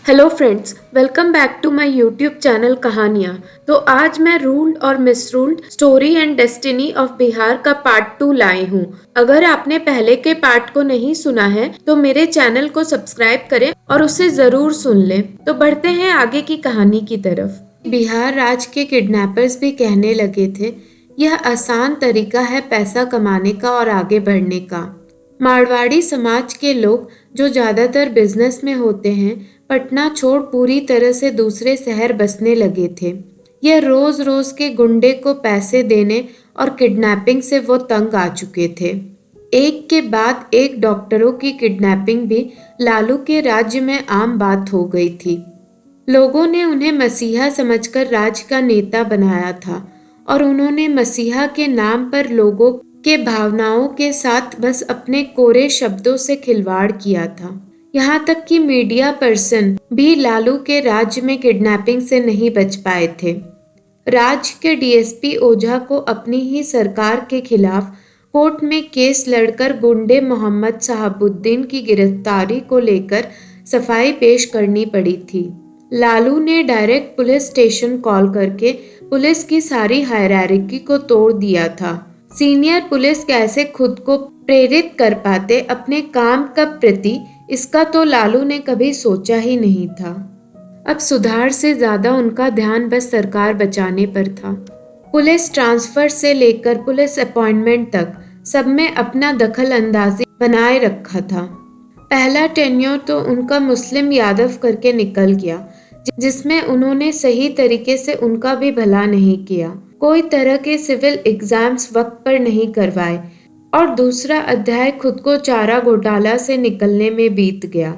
Hello friends, welcome back to my YouTube channel Kahaniyan. तो आज मैं रूल्ड और misruled story and destiny of Bihar का पार्ट 2 लाई हूँ। अगर आपने पहले के पार्ट को नहीं सुना है तो मेरे चैनल को सब्सक्राइब करें और उसे जरूर सुन लें। तो बढ़ते हैं आगे की कहानी की तरफ। बिहार राज्य के किडनैपर्स भी कहने लगे थे, यह आसान तरीका है पैसा कमाने का और आगे बढ़ने का। मारवाड़ी समाज के लोग जो ज्यादातर बिजनेस में होते हैं, पटना छोड़ पूरी तरह से दूसरे शहर बसने लगे थे। यह रोज रोज के गुंडे को पैसे देने और किडनैपिंग से वो तंग आ चुके थे। एक के बाद एक डॉक्टरों की किडनैपिंग भी लालू के राज्य में आम बात हो गई थी। लोगों ने उन्हें मसीहा समझकर राज्य का नेता बनाया था और उन्होंने मसीहा के नाम पर लोगों के भावनाओं के साथ बस अपने कोरे शब्दों से खिलवाड़ किया था। यहाँ तक कि मीडिया पर्सन भी लालू के राज्य में किडनैपिंग से नहीं बच पाए थे। राज्य के डीएसपी ओझा को अपनी ही सरकार के खिलाफ कोर्ट में केस लड़कर गुंडे मोहम्मद शहाबुद्दीन की गिरफ्तारी को लेकर सफाई पेश करनी पड़ी थी। लालू ने डायरेक्ट पुलिस स्टेशन कॉल करके पुलिस की सारी हायरार्की को तोड़ दिया था। सीनियर पुलिस कैसे खुद को प्रेरित कर पाते अपने काम का प्रति, इसका तो लालू ने कभी सोचा ही नहीं था। अब सुधार से ज्यादा उनका ध्यान बस सरकार बचाने पर था। पुलिस ट्रांसफर से लेकर पुलिस अपॉइंटमेंट तक सब में अपना दखल अंदाजी बनाए रखा था। पहला टेन्योर तो उनका मुस्लिम यादव करके निकल गया, जिसमें उन्होंने सही तरीके से उनका भी भला नहीं किया। कोई तरह के सिविल एग्जाम्स वक्त पर नहीं करवाए और दूसरा अध्याय खुद को चारा घोटाला से निकलने में बीत गया।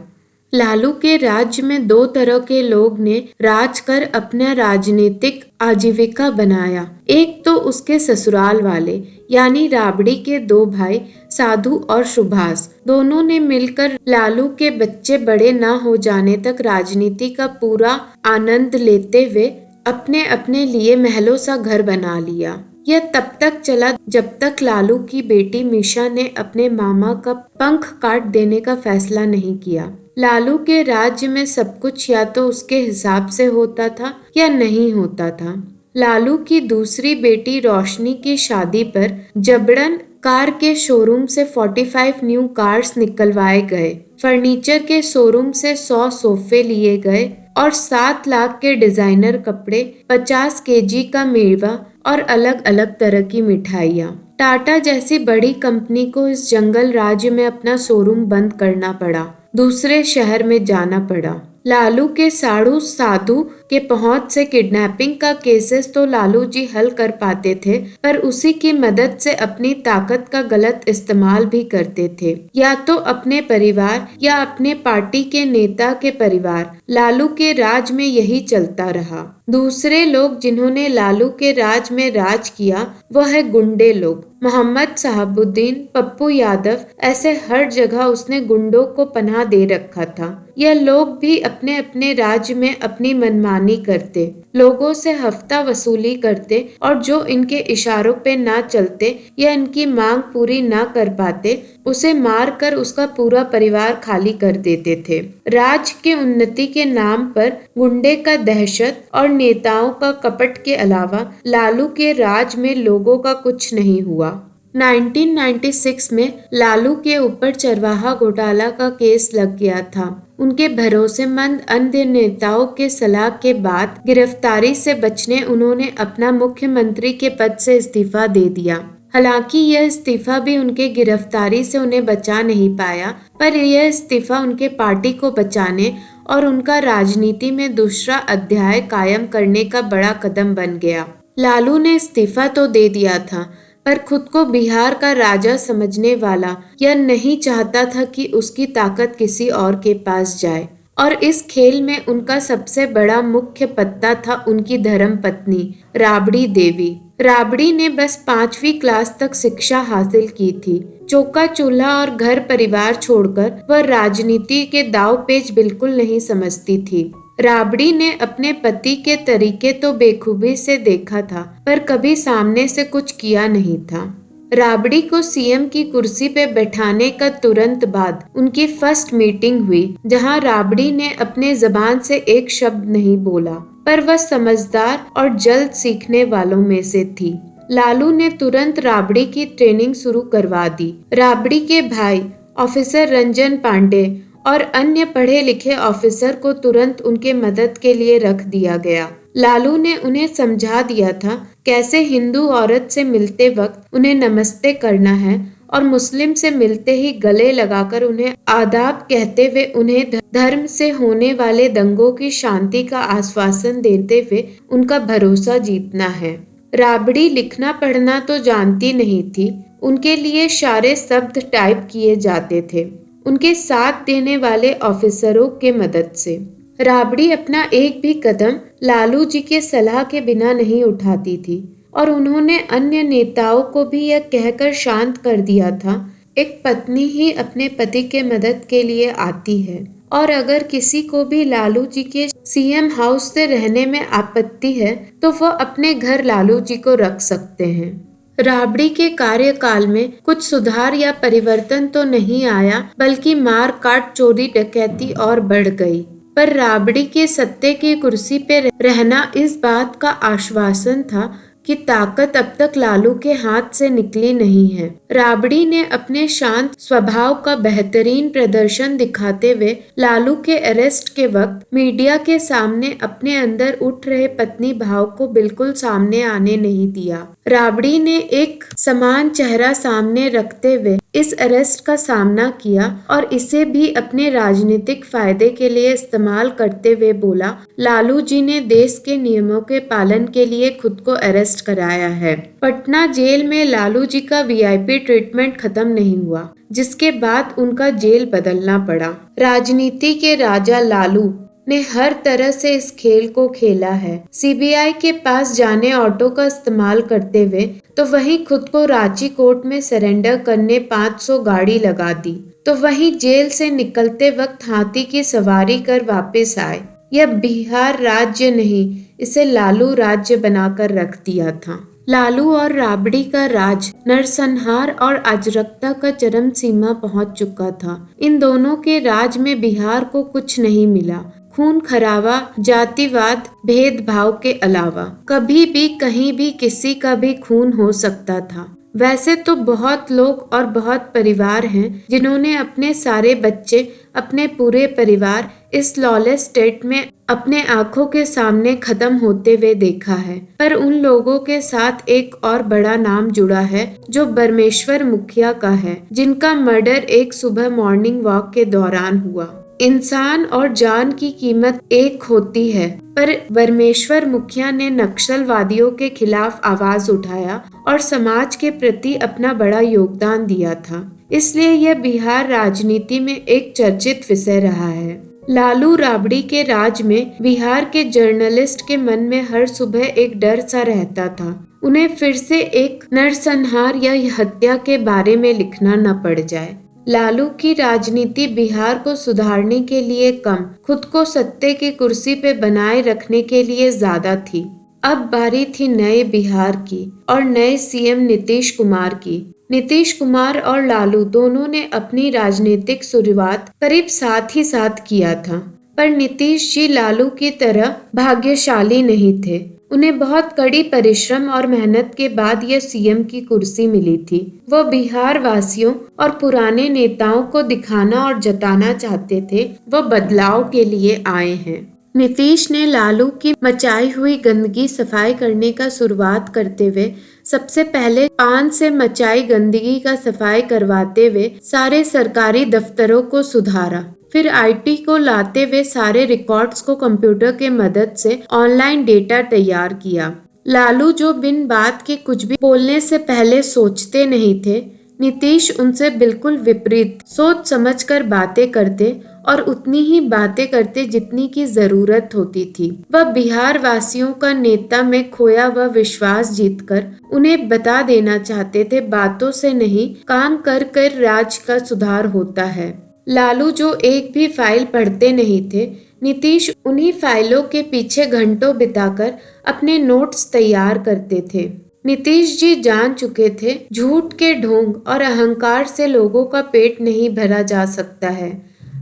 लालू के राज्य में दो तरह के लोग ने राज कर अपना राजनीतिक आजीविका बनाया। एक तो उसके ससुराल वाले यानी राबड़ी के दो भाई साधु और सुभाष, दोनों ने मिलकर लालू के बच्चे बड़े न हो जाने तक राजनीति का पूरा आनंद लेते हुए अपने अपने लिए महलों सा घर बना लिया। यह तब तक चला जब तक लालू की बेटी मीशा ने अपने मामा का पंख काट देने का फैसला नहीं किया। लालू के राज्य में सब कुछ या तो उसके हिसाब से होता था या नहीं होता था। लालू की दूसरी बेटी रोशनी की शादी पर जबरन कार के शोरूम से 45 न्यू कार्स निकलवाए गए, फर्नीचर के शोरूम से 100 सोफे लिए गए और 7 लाख के डिजाइनर कपड़े, 50 केजी का मेवा और अलग अलग तरह की मिठाइयाँ। टाटा जैसी बड़ी कंपनी को इस जंगल राज्य में अपना शोरूम बंद करना पड़ा, दूसरे शहर में जाना पड़ा। लालू के साधु के पहुंच से किडनैपिंग का केसेस तो लालू जी हल कर पाते थे, पर उसी की मदद से अपनी ताकत का गलत इस्तेमाल भी करते थे, या तो अपने परिवार या अपने पार्टी के नेता के परिवार। लालू के राज में यही चलता रहा। दूसरे लोग जिन्होंने लालू के राज में राज किया वह है गुंडे लोग। मोहम्मद शहाबुद्दीन, पप्पू यादव, ऐसे हर जगह उसने गुंडों को पनाह दे रखा था। यह लोग भी अपने अपने राज्य में अपनी मनमानी करते, लोगों से हफ्ता वसूली करते और जो इनके इशारों पे ना चलते या इनकी मांग पूरी ना कर पाते उसे मार कर उसका पूरा परिवार खाली कर देते थे। राज्य के उन्नति के नाम पर गुंडे का दहशत और नेताओं का कपट के अलावा लालू के राज में लोगों का कुछ नहीं हुआ। 1996 में लालू के ऊपर चरवाहा घोटाला का केस लग गया था। उनके भरोसेमंद अन्य नेताओं के सलाह के बाद गिरफ्तारी से बचने उन्होंने अपना मुख्यमंत्री के पद से इस्तीफा दे दिया। हालांकि यह इस्तीफा भी उनके गिरफ्तारी से उन्हें बचा नहीं पाया, पर यह इस्तीफा उनके पार्टी को बचाने और उनका राजनीति में दूसरा अध्याय कायम करने का बड़ा कदम बन गया। लालू ने इस्तीफा तो दे दिया था, पर खुद को बिहार का राजा समझने वाला यह नहीं चाहता था कि उसकी ताकत किसी और के पास जाए, और इस खेल में उनका सबसे बड़ा मुख्य पत्ता था उनकी धर्म पत्नी राबड़ी देवी। राबड़ी ने बस 5वीं क्लास तक शिक्षा हासिल की थी। चौका चूल्हा और घर परिवार छोड़कर वह राजनीति के दाव पेच बिल्कुल नहीं समझती थी। राबड़ी ने अपने पति के तरीके तो बेखूबी से देखा था, पर कभी सामने से कुछ किया नहीं था। राबड़ी को सीएम की कुर्सी पे बैठाने का तुरंत बाद उनकी फर्स्ट मीटिंग हुई, जहां राबड़ी ने अपने जबान से एक शब्द नहीं बोला, पर वह समझदार और जल्द सीखने वालों में से थी। लालू ने तुरंत राबड़ी की ट्रेनिंग शुरू करवा दी। राबड़ी के भाई ऑफिसर रंजन पांडे और अन्य पढ़े लिखे ऑफिसर को तुरंत उनके मदद के लिए रख दिया गया। लालू ने उन्हें समझा दिया था कैसे हिंदू औरत से मिलते वक्त उन्हें नमस्ते करना है और मुस्लिम से मिलते ही गले लगाकर उन्हें आदाब कहते हुए उन्हें धर्म से होने वाले दंगों की शांति का आश्वासन देते हुए उनका भरोसा जीतना है। राबड़ी लिखना पढ़ना तो जानती नहीं थी, उनके लिए सारे शब्द टाइप किए जाते थे उनके साथ देने वाले ऑफिसरों के मदद से। राबड़ी अपना एक भी कदम लालू जी के सलाह के बिना नहीं उठाती थी और उन्होंने अन्य नेताओं को भी यह कहकर शांत कर दिया था, एक पत्नी ही अपने पति के मदद के लिए आती है और अगर किसी को भी लालू जी के सीएम हाउस से रहने में आपत्ति है तो वह अपने घर लालू जी को रख सकते हैं। राबड़ी के कार्यकाल में कुछ सुधार या परिवर्तन तो नहीं आया, बल्कि मार काट चोरी डकैती और बढ़ गई। पर राबड़ी के सत्ते की कुर्सी पे रहना इस बात का आश्वासन था कि ताकत अब तक लालू के हाथ से निकली नहीं है। राबड़ी ने अपने शांत स्वभाव का बेहतरीन प्रदर्शन दिखाते हुए लालू के अरेस्ट के वक्त मीडिया के सामने अपने अंदर उठ रहे पत्नी भाव को बिल्कुल सामने आने नहीं दिया। राबड़ी ने एक समान चेहरा सामने रखते हुए इस अरेस्ट का सामना किया और इसे भी अपने राजनीतिक फायदे के लिए इस्तेमाल करते हुए बोला, लालू जी ने देश के नियमों के पालन के लिए खुद को अरेस्ट कराया है। पटना जेल में लालू जी का वीआईपी ट्रीटमेंट खत्म नहीं हुआ, जिसके बाद उनका जेल बदलना पड़ा। राजनीति के राजा लालू ने हर तरह से इस खेल को खेला है। सीबीआई के पास जाने ऑटो का इस्तेमाल करते हुए तो वहीं खुद को रांची कोर्ट में सरेंडर करने 500 गाड़ी लगा दी, तो वहीं जेल से निकलते वक्त हाथी की सवारी कर वापस आए। यह बिहार राज्य नहीं, इसे लालू राज्य बनाकर रख दिया था। लालू और राबड़ी का राज नरसंहार और अराजकता का चरम सीमा पहुंच चुका था। इन दोनों के राज में बिहार को कुछ नहीं मिला, खून खराबा, जातिवाद, भेदभाव के अलावा। कभी भी कहीं भी किसी का भी खून हो सकता था। वैसे तो बहुत लोग और बहुत परिवार हैं जिन्होंने अपने सारे बच्चे, अपने पूरे परिवार इस लॉलेस स्टेट में अपने आंखों के सामने खत्म होते हुए देखा है, पर उन लोगों के साथ एक और बड़ा नाम जुड़ा है जो बरमेश्वर मुखिया का है, जिनका मर्डर एक सुबह मॉर्निंग वॉक के दौरान हुआ। इंसान और जान की कीमत एक होती है, पर बरमेश्वर मुखिया ने नक्सलवादियों के खिलाफ आवाज उठाया और समाज के प्रति अपना बड़ा योगदान दिया था। इसलिए यह बिहार राजनीति में एक चर्चित विषय रहा है। लालू राबड़ी के राज में बिहार के जर्नलिस्ट के मन में हर सुबह एक डर सा रहता था, उन्हें फिर से एक नरसंहार या हत्या के बारे में लिखना न पड़ जाए। लालू की राजनीति बिहार को सुधारने के लिए कम, खुद को सत्ते की कुर्सी पे बनाए रखने के लिए ज्यादा थी। अब बारी थी नए बिहार की और नए सीएम नीतीश कुमार की। नीतीश कुमार और लालू दोनों ने अपनी राजनीतिक शुरुआत करीब साथ ही साथ किया था, पर नीतीश जी लालू की तरह भाग्यशाली नहीं थे। उन्हें बहुत कड़ी परिश्रम और मेहनत के बाद यह सीएम की कुर्सी मिली थी। वो बिहार वासियों और पुराने नेताओं को दिखाना और जताना चाहते थे वो बदलाव के लिए आए हैं। नीतीश ने लालू की मचाई हुई गंदगी सफाई करने का शुरुआत करते हुए सबसे पहले पान से मचाई गंदगी का सफाई करवाते हुए सारे सरकारी दफ्तरों को सुधारा। फिर आईटी को लाते हुए सारे रिकॉर्ड्स को कंप्यूटर के मदद से ऑनलाइन डेटा तैयार किया। लालू जो बिन बात के कुछ भी बोलने से पहले सोचते नहीं थे, नीतीश उनसे बिल्कुल विपरीत सोच समझकर बातें करते और उतनी ही बातें करते जितनी की जरूरत होती थी। वह बिहार वासियों का नेता में खोया वह विश्वास जीतकर उन्हें बता देना चाहते थे, बातों से नहीं काम कर कर राज का सुधार होता है। लालू जो एक भी फाइल पढ़ते नहीं थे, नीतीश उन्हीं फाइलों के पीछे घंटों बिताकर अपने नोट्स तैयार करते थे। नीतीश जी जान चुके थे झूठ के ढोंग और अहंकार से लोगों का पेट नहीं भरा जा सकता है।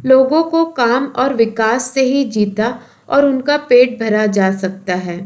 लोगों को काम और विकास से ही जीता और उनका पेट भरा जा सकता है।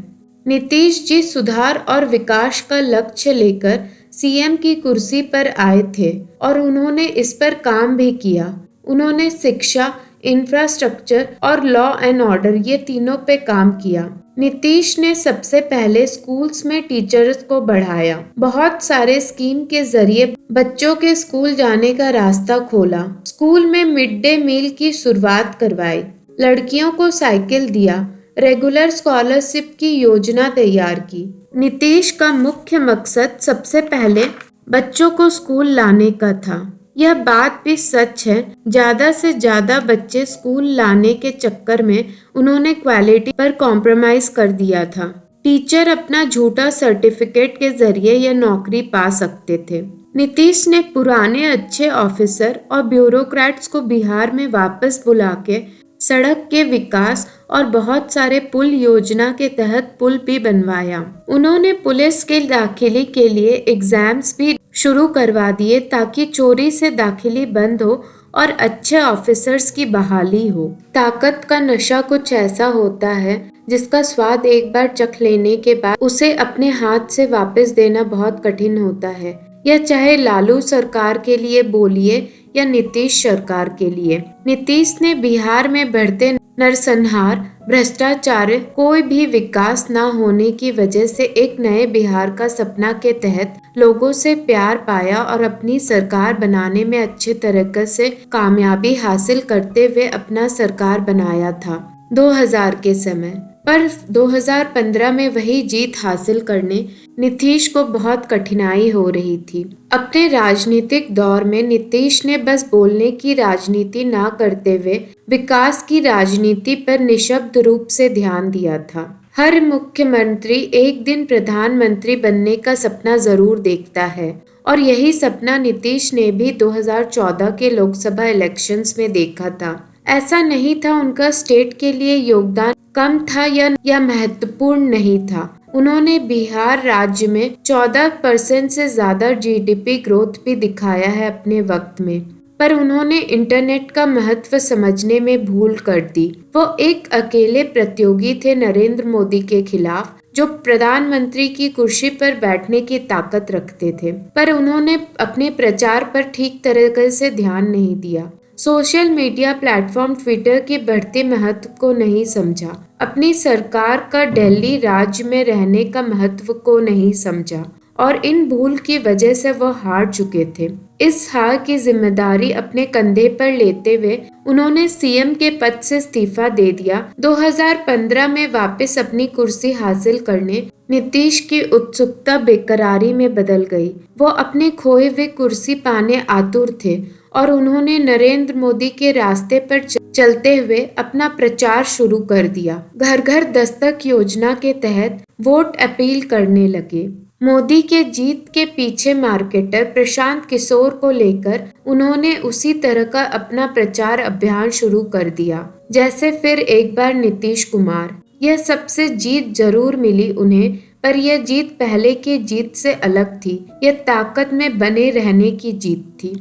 नीतीश जी सुधार और विकास का लक्ष्य लेकर सीएम की कुर्सी पर आए थे और उन्होंने इस पर काम भी किया। उन्होंने शिक्षा, इंफ्रास्ट्रक्चर और लॉ एंड ऑर्डर ये तीनों पे काम किया। नीतीश ने सबसे पहले स्कूल्स में टीचर्स को बढ़ाया। बहुत सारे स्कीम के जरिए बच्चों के स्कूल जाने का रास्ता खोला। स्कूल में मिड डे मील की शुरुआत करवाई। लड़कियों को साइकिल दिया। रेगुलर स्कॉलरशिप की योजना तैयार की। नीतीश का मुख्य मकसद सबसे पहले बच्चों को स्कूल लाने का था। यह बात भी सच है, ज्यादा से ज्यादा बच्चे स्कूल लाने के चक्कर में उन्होंने क्वालिटी पर कॉम्प्रोमाइज कर दिया था। टीचर अपना झूठा सर्टिफिकेट के जरिए यह नौकरी पा सकते थे। नीतीश ने पुराने अच्छे ऑफिसर और ब्यूरोक्रेट्स को बिहार में वापस बुला के सड़क के विकास और बहुत सारे पुल योजना के तहत पुल भी बनवाया। उन्होंने पुलिस के दाखिले के लिए एग्जाम्स भी शुरू करवा दिए ताकि चोरी से दाखिले बंद हो और अच्छे ऑफिसर्स की बहाली हो। ताकत का नशा कुछ ऐसा होता है जिसका स्वाद एक बार चख लेने के बाद उसे अपने हाथ से वापस देना बहुत कठिन होता है। यह चाहे लालू सरकार के लिए बोलिए या नीतीश सरकार के लिए। नीतीश ने बिहार में बढ़ते नरसंहार, भ्रष्टाचार, कोई भी विकास न होने की वजह से एक नए बिहार का सपना के तहत लोगों से प्यार पाया और अपनी सरकार बनाने में अच्छे तरीके से कामयाबी हासिल करते हुए अपना सरकार बनाया था 2000 के समय। पर 2015 में वही जीत हासिल करने नीतीश को बहुत कठिनाई हो रही थी। अपने राजनीतिक दौर में नीतीश ने बस बोलने की राजनीति ना करते हुए विकास की राजनीति पर निशब्द रूप से ध्यान दिया था। हर मुख्यमंत्री एक दिन प्रधानमंत्री बनने का सपना जरूर देखता है और यही सपना नीतीश ने भी 2014 के लोकसभा इलेक्शंस में देखा था। ऐसा नहीं था उनका स्टेट के लिए योगदान कम था या महत्वपूर्ण नहीं था। उन्होंने बिहार राज्य में 14% से ज्यादा जीडीपी ग्रोथ भी दिखाया है अपने वक्त में। पर उन्होंने इंटरनेट का महत्व समझने में भूल कर दी। वो एक अकेले प्रतियोगी थे नरेंद्र मोदी के खिलाफ, जो प्रधानमंत्री की कुर्सी पर बैठने की ताकत रखते थे। पर उन्होंने अपने प्रचार पर ठीक तरीके से ध्यान नहीं दिया। सोशल मीडिया प्लेटफॉर्म ट्विटर के बढ़ते महत्व को नहीं समझा। अपनी सरकार का दिल्ली राज्य में रहने का महत्व को नहीं समझा और इन भूल की वजह से वह हार चुके थे। इस हार की जिम्मेदारी अपने कंधे पर लेते हुए उन्होंने सीएम के पद से इस्तीफा दे दिया। 2015 में वापस अपनी कुर्सी हासिल करने नीतीश की उत्सुकता बेकरारी में बदल गई। वो अपने खोए हुए कुर्सी पाने आतुर थे और उन्होंने नरेंद्र मोदी के रास्ते पर चलते हुए अपना प्रचार शुरू कर दिया। घर घर दस्तक योजना के तहत वोट अपील करने लगे। मोदी के जीत के पीछे मार्केटर प्रशांत किशोर को लेकर उन्होंने उसी तरह का अपना प्रचार अभियान शुरू कर दिया जैसे फिर एक बार नीतीश कुमार। यह सबसे जीत जरूर मिली उन्हें, पर यह जीत पहले की जीत से अलग थी। यह ताकत में बने रहने की जीत थी।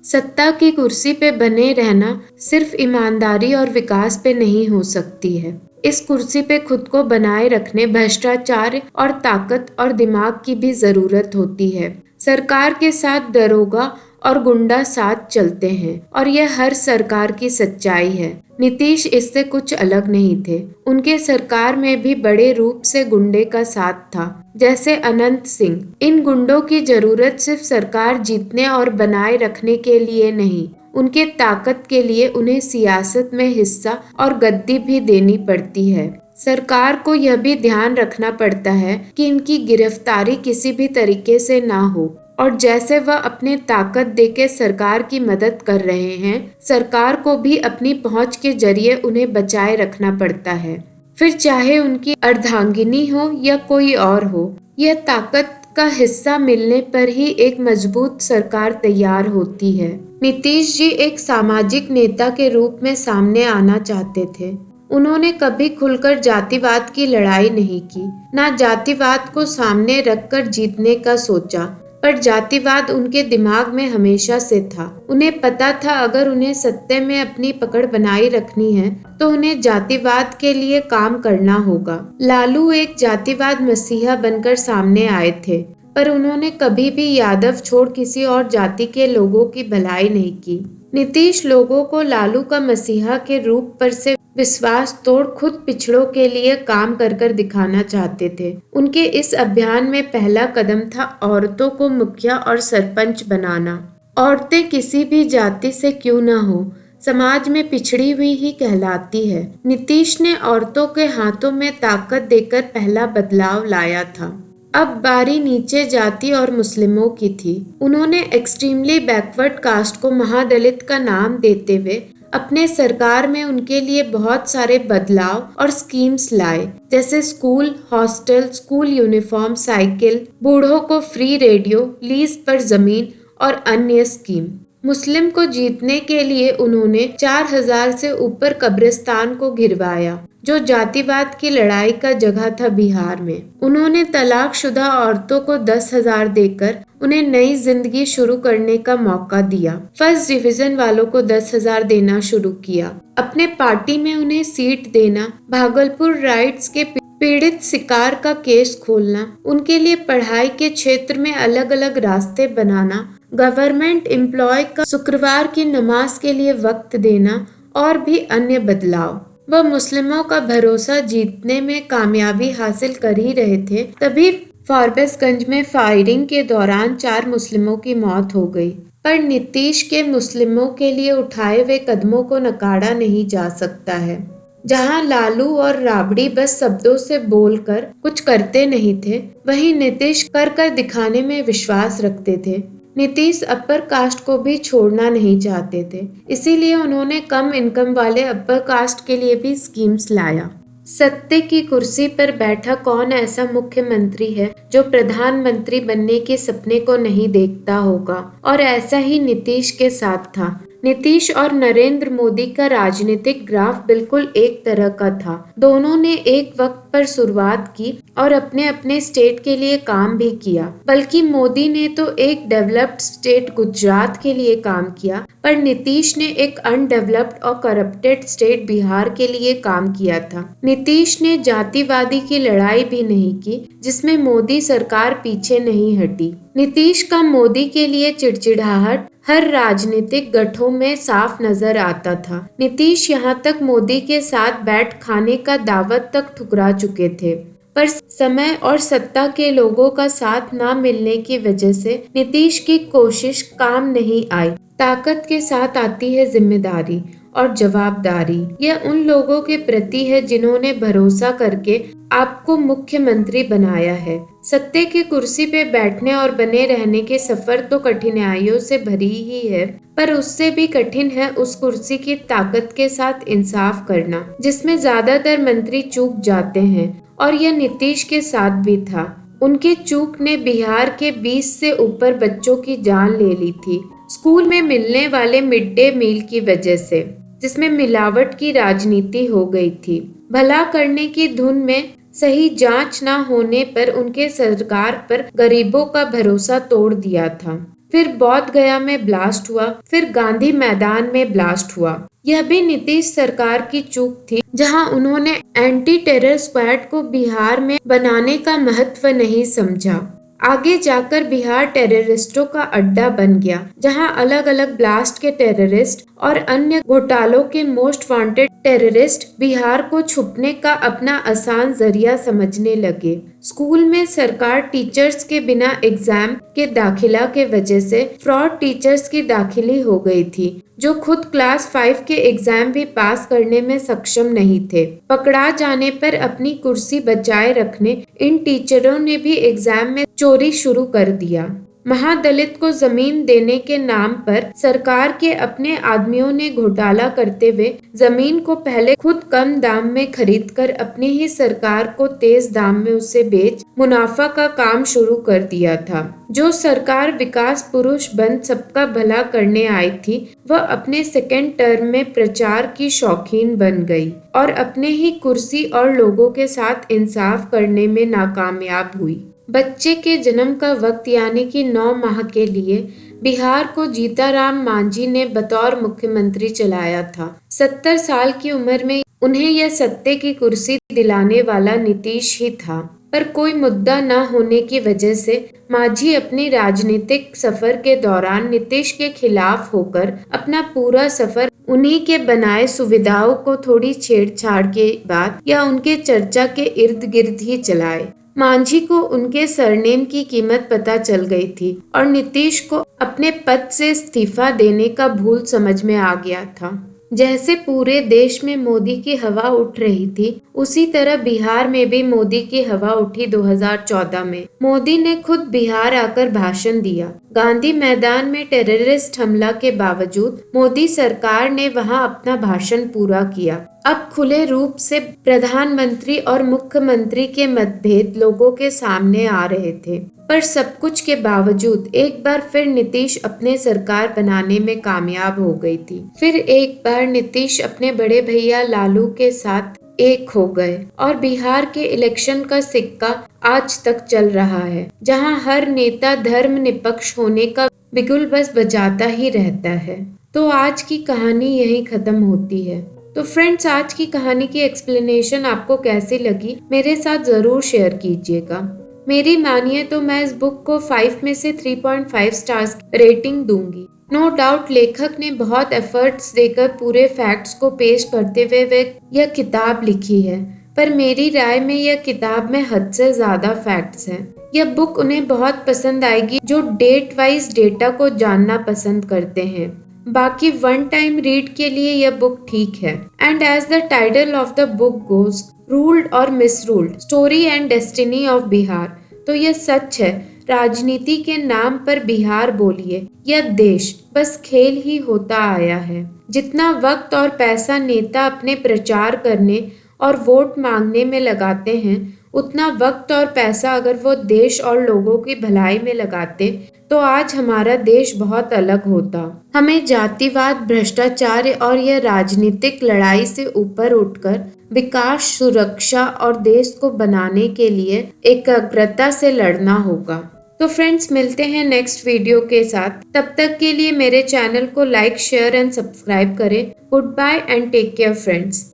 सत्ता की कुर्सी पे बने रहना सिर्फ ईमानदारी और विकास पे नहीं हो सकती है। इस कुर्सी पे खुद को बनाए रखने भ्रष्टाचार और ताकत और दिमाग की भी जरूरत होती है। सरकार के साथ दरोगा और गुंडा साथ चलते हैं और यह हर सरकार की सच्चाई है। नीतीश इससे कुछ अलग नहीं थे। उनके सरकार में भी बड़े रूप से गुंडे का साथ था, जैसे अनंत सिंह। इन गुंडों की जरूरत सिर्फ सरकार जीतने और बनाए रखने के लिए नहीं, उनके ताकत के लिए उन्हें सियासत में हिस्सा और गद्दी भी देनी पड़ती है। सरकार को यह भी ध्यान रखना पड़ता है कि इनकी गिरफ्तारी किसी भी तरीके से ना हो और जैसे वह अपने ताकत देके सरकार की मदद कर रहे हैं, सरकार को भी अपनी पहुंच के जरिए उन्हें बचाए रखना पड़ता है, फिर चाहे उनकी अर्धांगिनी हो या कोई और हो। यह ताकत का हिस्सा मिलने पर ही एक मजबूत सरकार तैयार होती है। नीतीश जी एक सामाजिक नेता के रूप में सामने आना चाहते थे। उन्होंने कभी खुलकर जातिवाद की लड़ाई नहीं की, ना जातिवाद को सामने रखकर जीतने का सोचा, पर जातिवाद उनके दिमाग में हमेशा से था। उन्हें पता था अगर उन्हें सत्य में अपनी पकड़ बनाए रखनी है तो उन्हें जातिवाद के लिए काम करना होगा। लालू एक जातिवाद मसीहा बनकर सामने आए थे, पर उन्होंने कभी भी यादव छोड़ किसी और जाति के लोगों की भलाई नहीं की। नीतीश लोगों को लालू का मसीहा के रूप पर से विश्वास तोड़ खुद पिछड़ों के लिए काम कर दिखाना चाहते थे। उनके इस अभियान में पहला कदम था औरतों को मुखिया और सरपंच बनाना। औरतें किसी भी जाति से क्यों न हो, समाज में पिछड़ी हुई ही कहलाती है। नीतीश ने औरतों के हाथों में ताकत देकर पहला बदलाव लाया था। अब बारी नीचे जाति और मुस्लिमों की थी। उन्होंने एक्सट्रीमली बैकवर्ड कास्ट को महादलित का नाम देते हुए अपने सरकार में उनके लिए बहुत सारे बदलाव और स्कीम्स लाए, जैसे school hostel, school uniform, cycle, बूढ़ों को फ्री रेडियो, लीज पर जमीन और अन्य स्कीम। मुस्लिम को जीतने के लिए उन्होंने 4000 से ऊपर कब्रिस्तान को घिरवाया, जो जातिवाद की लड़ाई का जगह था बिहार में। उन्होंने तलाकशुदा औरतों को 10,000 देकर उन्हें नई जिंदगी शुरू करने का मौका दिया। फर्स्ट डिवीजन वालों को 10,000 देना शुरू किया। अपने पार्टी में उन्हें सीट देना, भागलपुर राइट्स के पीड़ित शिकार का केस खोलना, उनके लिए पढ़ाई के क्षेत्र में अलग अलग रास्ते बनाना, गवर्नमेंट एम्प्लॉय का शुक्रवार की नमाज के लिए वक्त देना और भी अन्य बदलाव। वह मुस्लिमों का भरोसा जीतने में कामयाबी हासिल कर ही रहे थे, तभी फारबिसगंज में फायरिंग के दौरान 4 मुस्लिमों की मौत हो गई। पर नीतीश के मुस्लिमों के लिए उठाए हुए कदमों को नकारा नहीं जा सकता है। जहां लालू और राबड़ी बस शब्दों से बोलकर कुछ करते नहीं थे, वहीं नीतीश कर दिखाने में विश्वास रखते थे। नीतीश अपर कास्ट को भी छोड़ना नहीं चाहते थे, इसीलिए उन्होंने कम इनकम वाले अपर कास्ट के लिए भी स्कीम्स लाया। सत्य की कुर्सी पर बैठा कौन ऐसा मुख्यमंत्री है जो प्रधानमंत्री बनने के सपने को नहीं देखता होगा, और ऐसा ही नीतीश के साथ था। नीतीश और नरेंद्र मोदी का राजनीतिक ग्राफ बिल्कुल एक तरह का था। दोनों ने एक वक्त पर शुरुआत की और अपने अपने स्टेट के लिए काम भी किया। बल्कि मोदी ने तो एक डेवलप्ड स्टेट गुजरात के लिए काम किया, पर नीतीश ने एक अनडेवलप्ड और करप्टेड स्टेट बिहार के लिए काम किया था। नीतीश ने जातिवादी की लड़ाई भी नहीं की, जिसमें मोदी सरकार पीछे नहीं हटी। नीतीश का मोदी के लिए चिड़चिड़ाहट हर राजनीतिक गठों में साफ नजर आता था। नीतीश यहाँ तक मोदी के साथ बैठ खाने का दावत तक ठुकरा चुके थे, पर समय और सत्ता के लोगों का साथ ना मिलने की वजह से नीतीश की कोशिश काम नहीं आई। ताकत के साथ आती है जिम्मेदारी और जवाबदारी। यह उन लोगों के प्रति है जिन्होंने भरोसा करके आपको मुख्यमंत्री बनाया है। सत्य की कुर्सी पे बैठने और बने रहने के सफर तो कठिनाइयों से भरी ही है, पर उससे भी कठिन है उस कुर्सी की ताकत के साथ इंसाफ करना, जिसमें ज्यादातर मंत्री चूक जाते हैं, और यह नीतीश के साथ भी था। उनके चूक ने बिहार के 20 से ऊपर बच्चों की जान ले ली थी, स्कूल में मिलने वाले मिड डे मील की वजह से, जिसमें मिलावट की राजनीति हो गई थी। भला करने की धुन में सही जांच न होने पर उनके सरकार पर गरीबों का भरोसा तोड़ दिया था। फिर बोध गया में ब्लास्ट हुआ, फिर गांधी मैदान में ब्लास्ट हुआ। यह भी नीतीश सरकार की चूक थी, जहां उन्होंने एंटी टेरर स्क्वाड को बिहार में बनाने का महत्व नहीं समझा। आगे जाकर बिहार टेररिस्टों का अड्डा बन गया, जहां अलग अलग ब्लास्ट के टेररिस्ट और अन्य घोटालों के मोस्ट वांटेड टेररिस्ट बिहार को छुपने का अपना आसान जरिया समझने लगे। स्कूल में सरकार टीचर्स के बिना एग्जाम के दाखिला के वजह से फ्रॉड टीचर्स की दाखिली हो गई थी, जो खुद क्लास 5 के एग्जाम भी पास करने में सक्षम नहीं थे। पकड़ा जाने पर अपनी कुर्सी बचाए रखने इन टीचरों ने भी एग्जाम में चोरी शुरू कर दिया। महादलित को जमीन देने के नाम पर सरकार के अपने आदमियों ने घोटाला करते हुए जमीन को पहले खुद कम दाम में खरीदकर अपनी ही सरकार को तेज दाम में उसे बेच मुनाफा का काम शुरू कर दिया था। जो सरकार विकास पुरुष बन सबका भला करने आई थी, वह अपने सेकेंड टर्म में प्रचार की शौकीन बन गई और अपने ही कुर्सी और लोगों के साथ इंसाफ करने में नाकामयाब हुई। बच्चे के जन्म का वक्त यानी कि 9 माह के लिए बिहार को जीताराम मांझी ने बतौर मुख्यमंत्री चलाया था। 70 साल की उम्र में उन्हें यह सत्ते की कुर्सी दिलाने वाला नीतीश ही था, पर कोई मुद्दा न होने की वजह से मांझी अपनी राजनीतिक सफर के दौरान नीतीश के खिलाफ होकर अपना पूरा सफर उन्हीं के बनाए सुविधाओं को थोड़ी छेड़छाड़ के बाद या उनके चर्चा के इर्द गिर्द ही चलाए। मांझी को उनके सरनेम की कीमत पता चल गई थी और नीतीश को अपने पद से इस्तीफा देने का भूल समझ में आ गया था। जैसे पूरे देश में मोदी की हवा उठ रही थी, उसी तरह बिहार में भी मोदी की हवा उठी 2014 में। मोदी ने खुद बिहार आकर भाषण दिया। गांधी मैदान में टेररिस्ट हमला के बावजूद मोदी सरकार ने वहां अपना भाषण पूरा किया। अब खुले रूप से प्रधानमंत्री और मुख्यमंत्री के मतभेद लोगों के सामने आ रहे थे, पर सब कुछ के बावजूद एक बार फिर नीतीश अपने सरकार बनाने में कामयाब हो गई थी। फिर एक बार नीतीश अपने बड़े भैया लालू के साथ एक हो गए और बिहार के इलेक्शन का सिक्का आज तक चल रहा है, जहां हर नेता धर्म निपक्ष होने का बिगुल बस बजाता ही रहता है। तो आज की कहानी यहीं खत्म होती है। तो फ्रेंड्स, आज की कहानी की एक्सप्लेनेशन आपको कैसी लगी मेरे साथ जरूर शेयर कीजिएगा। मेरी मानिए तो मैं इस बुक को 5 में से 3.5 स्टार्स रेटिंग दूंगी। नो डाउट लेखक ने बहुत एफर्ट्स देकर पूरे फैक्ट्स को पेश करते हुए वे यह किताब लिखी है, पर मेरी राय में यह किताब में हद से ज्यादा फैक्ट्स हैं। यह बुक उन्हें बहुत पसंद आएगी जो डेट वाइज डेटा को जानना पसंद करते हैं। बाकी वन टाइम रीड के लिए यह बुक ठीक है। And as the title of the book goes, ruled और misruled, story and destiny of Bihar, तो यह सच है। राजनीति के नाम पर बिहार बोलिए या देश बस खेल ही होता आया है। जितना वक्त और पैसा नेता अपने प्रचार करने और वोट मांगने में लगाते हैं, उतना वक्त और पैसा अगर वो देश और लोगों की भलाई में लगाते तो आज हमारा देश बहुत अलग होता। हमें जातिवाद, भ्रष्टाचार और यह राजनीतिक लड़ाई से ऊपर उठकर विकास, सुरक्षा और देश को बनाने के लिए एकाग्रता से लड़ना होगा। तो फ्रेंड्स, मिलते हैं नेक्स्ट वीडियो के साथ। तब तक के लिए मेरे चैनल को लाइक, शेयर एंड सब्सक्राइब करें। Good bye and take care friends.